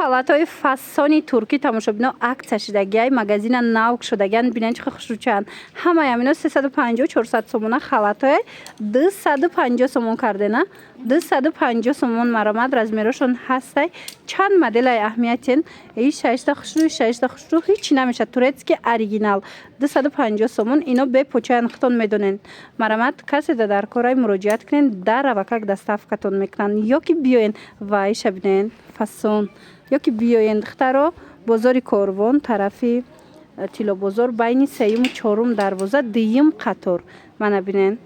халатҳои фасони туркӣ тамошобино акция шудагиай магазина навк шудагиан бинен чӣ хушрӯчанд ҳамаи амино 350-400 сомона халатҳои 250 сомон кардена 250 сомон маромад размерошон ҳастай чанд моделай аҳамиятен шашта хушрӯ ҳичи намешад турецки оригинал 250 сомон ино бе почаи хитон медонен маромад каседа дар корай муроҷиат кунен дар равакак доставкатон мекунанд ёки биёен ва иша бинен фасон ёки биёен духтаро бозори корвон тарафи тилобозор байни 3-4 дарвоза дуюм қатор мана бинен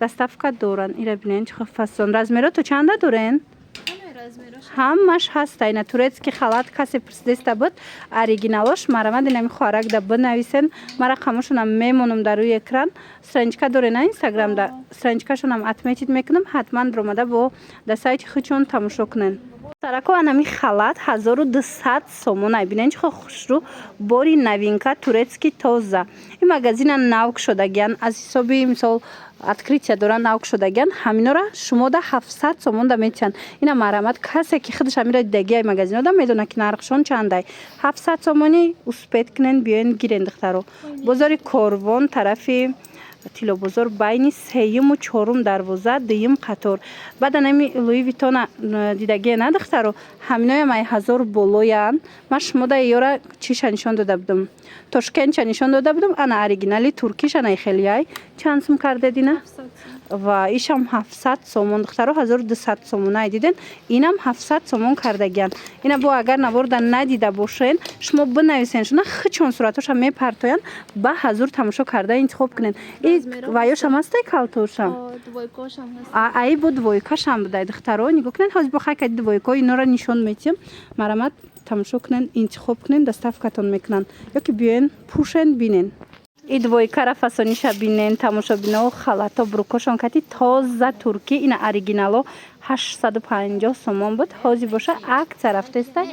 доставка доранд ира бинен чӣ фасон размеро то чанда дорен ҳамаш ҳаста ина турецки халат касе пурсидеста буд оригиналош марамад инами хоҳаракда бинависен ма рақамошонам мемонам дар рӯи экран страничка дорена инстаграмда страничкашонам отметид мекунам ҳатман ромада бо да сайти хучон тамошо кунен сарако анами халат 1200 сомон айбинен чихо хушрӯ бори новинка турецки тоза ин магазина навк шудагиан аз ҳисоби мисол открытия доран навк шудагиан ҳаминора шумода 700 сомон да метиҳанд ина марамад касе ки худаш амира дидагиай магазинода медона ки нархшон чандай 700 сомони успед кунен биёен гирен духтаро бозори корвон тарафи тилобозор байни 3-4 дарвоза дуюм қатор баъд анами луи витона дидагие на духтаро ҳаминоям ай 1000 болоян ма шумода ёра чиша нишон дода будам тошкентча нишон дода будам ана оригинали туркишанай хелияй чанд сум кардедина ва ишам 700 сомон духтаро 1200 сомонай диден инам 700 сомон кардагиан ина бо агар наворда надида бошен шумо бинависен шуна хичон суратоша мепартоян ба ҳазур тамошо карда интихоб кунен ва ёшам ҳастай калтошам ай бо двойкашам будай духтаро нигоҳ кунен ҳозир бо хайка двойко инора нишон метиҳам марамад тамошо кунен интихоб кунен доставкатон мекунанд ёки биёен пӯшен бинен и двойкара фасониша бинен тамошобино халато брукошон кати тоза туркӣ ина оригинало 850 сомон буд ҳозир боша акция рафтестай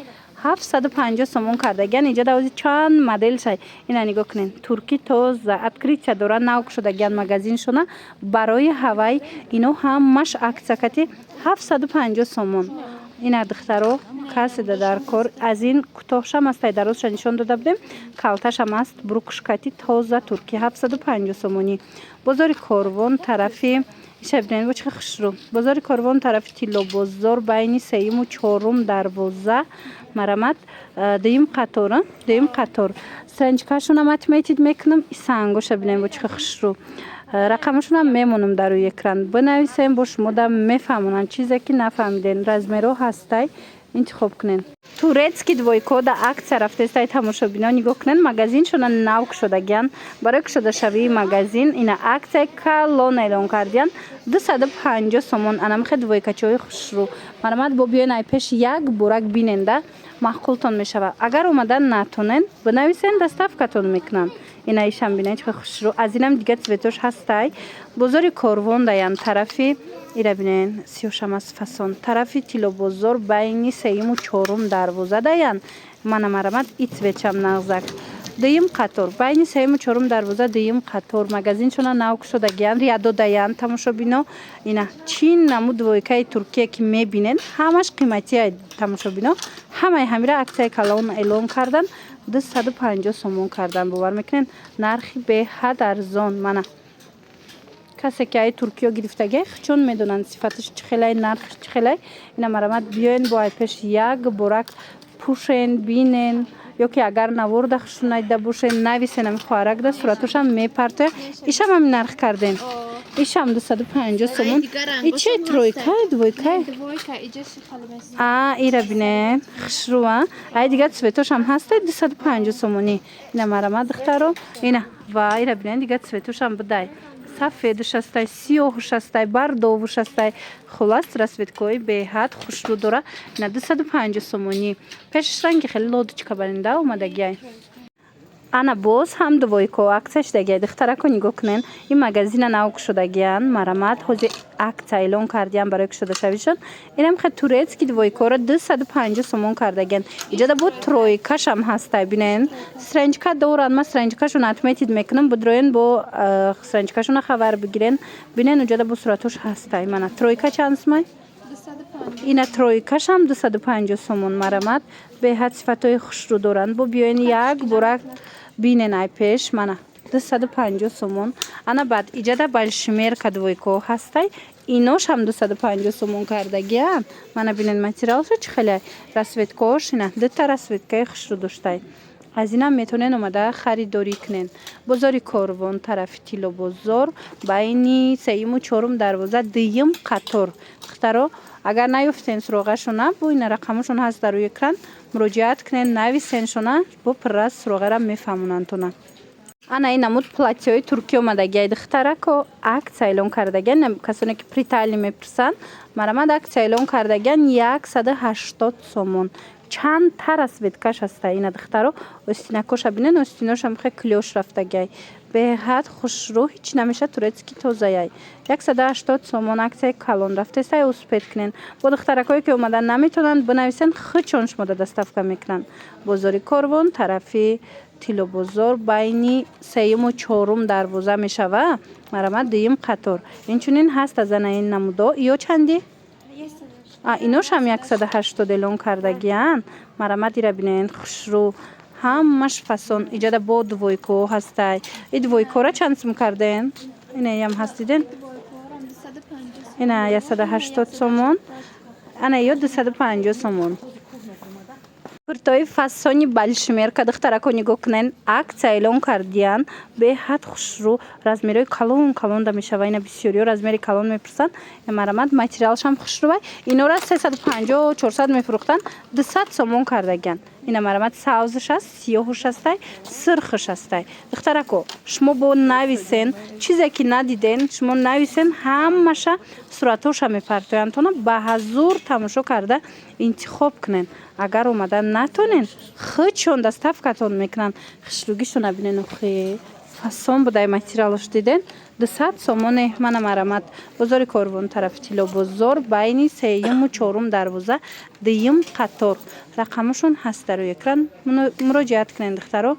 750 сомон кардагиан инҷа давози чанд модел шай ина нигоҳ кунен туркӣ тоза открытия дора навк шудагиан магазиншона барои ҳавай ино ҳамаш акция кати 750 сомон ина духтаро каседа дар кор аз ин кӯтоҳшам астай дарозша нишон дода будем калташам аст брукшкати тоза туркӣ 750 сомонӣ бозори корвон тарафи ишабинен бо чихи хушрӯ бозори корвон тарафи тилобозор байни 3-4 дарвоза марамад дуюм қатор страничкашонам отметид мекунам исангоша бинен бо чихи хушрӯ рақамашонам мемонам дар рӯи экран бинависем бо шумода мефаҳмонанд чизе ки нафаҳмиден размеро ҳастай интихоб кунен турецки двойко да акция рафтестай тамошобино нигоҳ кунен магазиншона навк шудагиан барои кушодашавии магазин ина акция калон эълон кардиян 250 сомон анамихе двойкачаҳои хушрӯ марамад бо биёен ай пеш як бурак биненда маъқултон мешавад агар омадан натонен бинависен доставкатон мекунанд ина ишам бинен чихи хушрӯ аз инам дига цветош ҳастай бозори корвон даян тарафи ира бинен сиёшамас фасон тарафи тилобозор байни 3-4 дарвоза даян мана марамад и цветчам нағзак дуюм қатор байни 3-4 дарвоза дуюм қатор магазиншона навк шудагиан риадо даян тамошобино ина чин наму двойкаи туркия ки мебинен ҳамаш қиматияй тамошобино ҳамаи ҳамира аксияи калон эълон кардан 250 сомон кардан бовар мекунен нархи беҳад арзон мана касе ки ай туркиё гирифтагиай хичон медонанд сифаташ чӣ хелай нархиш чӣ хелай ина марамад биёен бо ай пеш як бурак пӯшен бинен ёки агар наворда хушрӯ надида бошен нависен ами хоҳаракда суратошам мепартоя ишам ами нарх карден ишам 250 сомон иче тройка двойка ира бинен хушрӯа ай дига цветошам ҳастай 250 сомонӣ ина марамад духтаро ина ва ира бинен дига цветошам будай сафедуш астай сиёҳуш астай бардовуш астай хулас расветкои беҳад хушрӯ дора ина 250 сомонӣ пешаш ранги хеле лодочка баринда омадагиай ана боз ҳам двойко акция шудагиай духтарако нигоҳ кунен ин магазина навк шудагиан марамад ҳозир акция эълон кардиян барои кушодашавишон инам хе турецки двойкоро 250 сомон кардагиан иҷода бо тройкашам ҳастай бинен страничка доранд ма страничкашона отметид мекунам будроен бо страничкашона хабар бигирен бинен уҷода бо суратош ҳастай мана тройка чанд сумай اینا ترویکش هم 250 سومون مرامد به حد صفتای خوش رو دارند با بیاین یک برک بینن ای پیش منه 250 سومون انا بعد ایجاده بالشمیر کدویکو هستی ایناش هم 250 سومون کردگیان منه بینن ماتریالش چه خیلی رسویتکوش نه دو تا رسویتکای خوش رو داشته از اینم میتونین اومده خریداری کنین بازاری کاروان طرف تیلو بازار بینی سیم و چهارم دروازه دیم قطار دخترا اگر نیفتین سراغشونه بو این رقمشون هست در روی اکران مراجعت کنین نویسینشونه بو پرس سراغه را میفهمونن انا این نمود پلاتیوی ترکی اومدگی دختره که عکس اعلام کردگن کسانی که پریتالی میپرسن مرامد عکس اعلام کردگن 180 سومون چند تر از ویدکش هسته این دخترو استینکوش بینن استیناش هم خیلی کلیوش رفتگی به حد خوش رو هیچ نمیشه تورецکی توزایی 180 سومون عکس کلون رفته سای اسپید کنین با دخترکایی که اومدن نمیتونن بنویسن خچونش مده دستافکا میکنن بازاری کاروان طرفی تیلو بازار بینی سیم و چهارم دروازه میشوه مرامد دیم قطار اینچونین هست از این نمودا یا چندی؟ اینوش هم 180 دلون کردگیان مرامد را بینین خوش رو همش فسون ایجاد با دویکو هسته این دویکو را چند سم کردین؟ اینه هم هستیدین؟ اینه 180 سومون اینه یا 250 سومون کورتای فسونی بالشمیر که دخترکو نگاه کنن عکس اعلام کردیان به حد خوش رو رزمیرای کلون دا میشه و اینا بسیاری رزمیری کلون میپرسن مرامد ماتریالش هم خوش رو بای اینا را 350 و 400 میفروختن 200 سومون کردگن اینا مرامد ساوزش هست سیاهوش هسته سرخش هسته دخترکو شما با نویسین چیزی که ندیدین شما نویسین همشه صورتوش هم میپرتوین تونه به حضور تماشا کرده انتخاب کنین اگر اومدن نتونین خودشون دستافکتون میکنن خشلوگیشون بینین خیلی فسون بوده ماتریالش دیدین 200 سومون من مرامد بازار کاروان طرف تیلو بازار بینی سیم و چهارم دروازه دیم قطار رقمشون هست در روی اکران مراجعت کنین دخترو